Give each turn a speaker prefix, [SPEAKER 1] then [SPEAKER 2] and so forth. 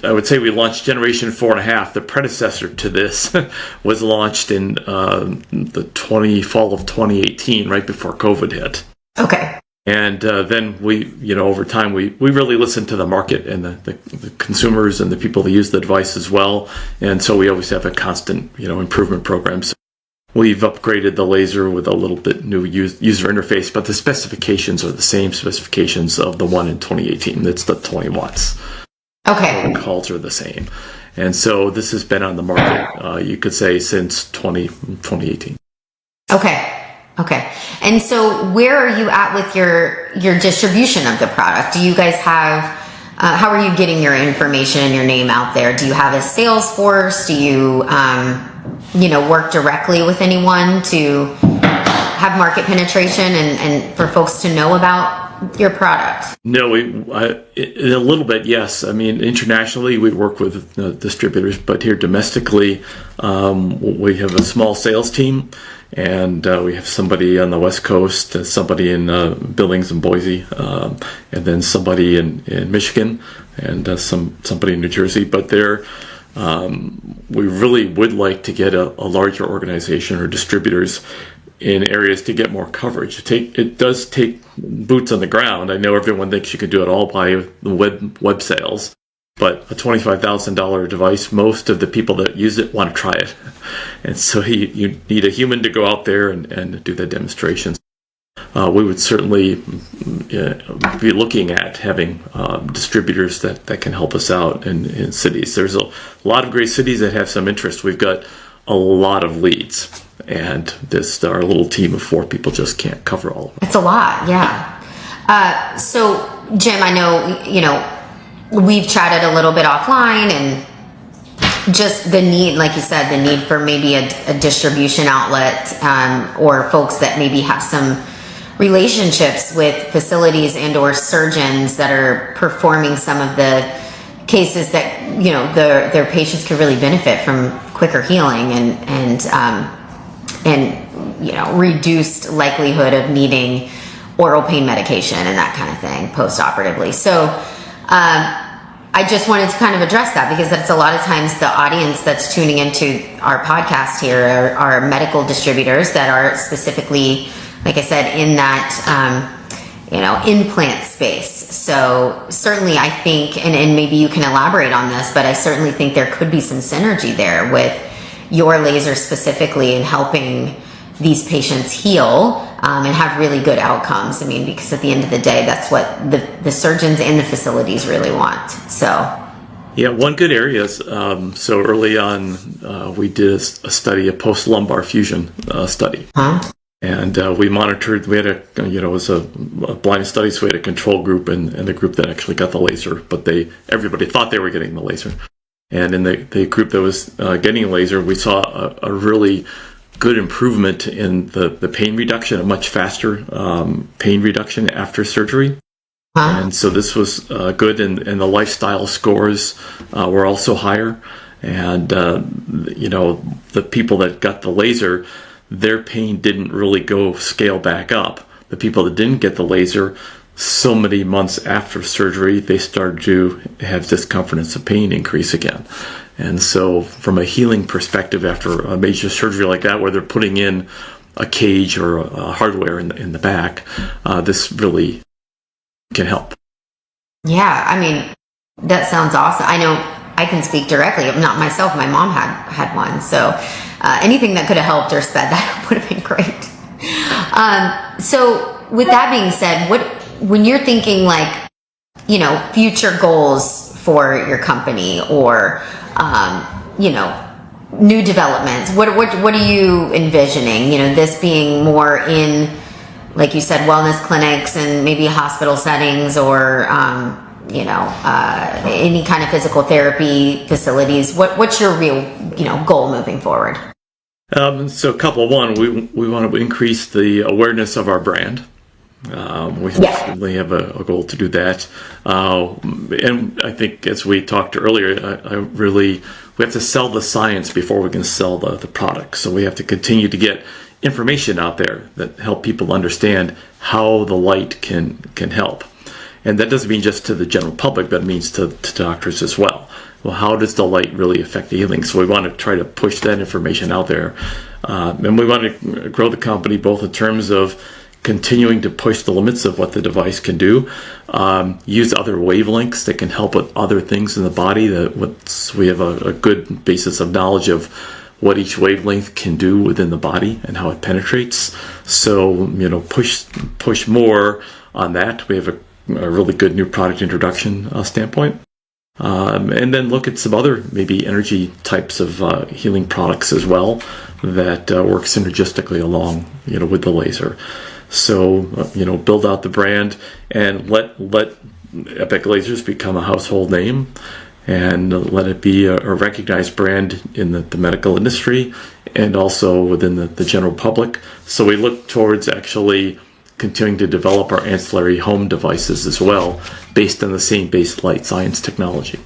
[SPEAKER 1] I would say we launched generation 4.5. The predecessor to this was launched in the fall of 2018, right before COVID hit.
[SPEAKER 2] Okay.
[SPEAKER 1] And then we, over time, we really listened to the market and the consumers and the people that use the device as well. And so we always have a constant, improvement program. So we've upgraded the laser with a little bit new user interface, but the specifications are the same specifications of the one in 2018. It's the 20 watts.
[SPEAKER 2] Okay.
[SPEAKER 1] The calls are the same. And so this has been on the market, you could say, since 2018.
[SPEAKER 2] Okay. And so where are you at with your distribution of the product? Do you guys have, how are you getting your information and your name out there? Do you have a sales force? Do you, work directly with anyone to have market penetration and for folks to know about your product?
[SPEAKER 1] No, a little bit, yes. I mean, internationally, we work with distributors, but here domestically, we have a small sales team, and we have somebody on the West Coast, somebody in Billings and Boise, and then somebody in Michigan, and somebody in New Jersey. But we really would like to get a larger organization or distributors in areas to get more coverage. It does take boots on the ground. I know everyone thinks you can do it all by the web sales, but a $25,000 device, most of the people that use it want to try it. And so you need a human to go out there and do the demonstrations. We would certainly be looking at having distributors that can help us out in cities. There's a lot of great cities that have some interest. We've got a lot of leads, and our little team of 4 people just can't cover all of them.
[SPEAKER 2] It's a lot, yeah. So, Jim, I know, we've chatted a little bit offline, and just the need, like you said, the need for maybe a distribution outlet, or folks that maybe have some relationships with facilities and or surgeons that are performing some of the cases that, their patients could really benefit from quicker healing and reduced likelihood of needing oral pain medication and that kind of thing post-operatively. So I just wanted to kind of address that, because that's a lot of times the audience that's tuning into our podcast here are medical distributors that are specifically, like I said, in that implant space. So certainly I think, and maybe you can elaborate on this, but I certainly think there could be some synergy there with your laser specifically in helping these patients heal and have really good outcomes. I mean, because at the end of the day, that's what the surgeons and the facilities really want. So
[SPEAKER 1] yeah, one good area is, so early on, we did a study, a post-lumbar fusion study.
[SPEAKER 2] Huh?
[SPEAKER 1] And we monitored, we had it was a blind study, so we had a control group and the group that actually got the laser, but everybody thought they were getting the laser. And in the group that was getting a laser, we saw a really good improvement in the pain reduction, a much faster pain reduction after surgery.
[SPEAKER 2] Huh?
[SPEAKER 1] And so this was good, and the lifestyle scores were also higher. And, the people that got the laser, their pain didn't really scale back up. The people that didn't get the laser, so many months after surgery, they started to have discomfort and some pain increase again. And so from a healing perspective, after a major surgery like that, where they're putting in a cage or a hardware in the back, this really can help.
[SPEAKER 2] Yeah, I mean, that sounds awesome. I know I can speak directly, not myself, my mom had one. So anything that could have helped or sped that up would have been great. So with that being said, when you're thinking like, future goals for your company or, new developments, what are you envisioning? This being more in, like you said, wellness clinics and maybe hospital settings or, any kind of physical therapy facilities. What's your real, goal moving forward?
[SPEAKER 1] So a couple. One, we want to increase the awareness of our brand. We certainly have a goal to do that. And I think, as we talked earlier, we have to sell the science before we can sell the product. So we have to continue to get information out there that help people understand how the light can help. And that doesn't mean just to the general public, but it means to doctors as well. Well, how does the light really affect healing? So we want to try to push that information out there. And we want to grow the company both in terms of continuing to push the limits of what the device can do, use other wavelengths that can help with other things in the body. We have a good basis of knowledge of what each wavelength can do within the body and how it penetrates. So, push more on that. We have a really good new product introduction standpoint. And then look at some other maybe energy types of healing products as well that work synergistically along, with the laser. So, build out the brand and let Epoch Lasers become a household name, and let it be a recognized brand in the medical industry and also within the general public. So we look towards actually continuing to develop our ancillary home devices as well, based on the same base light science technology.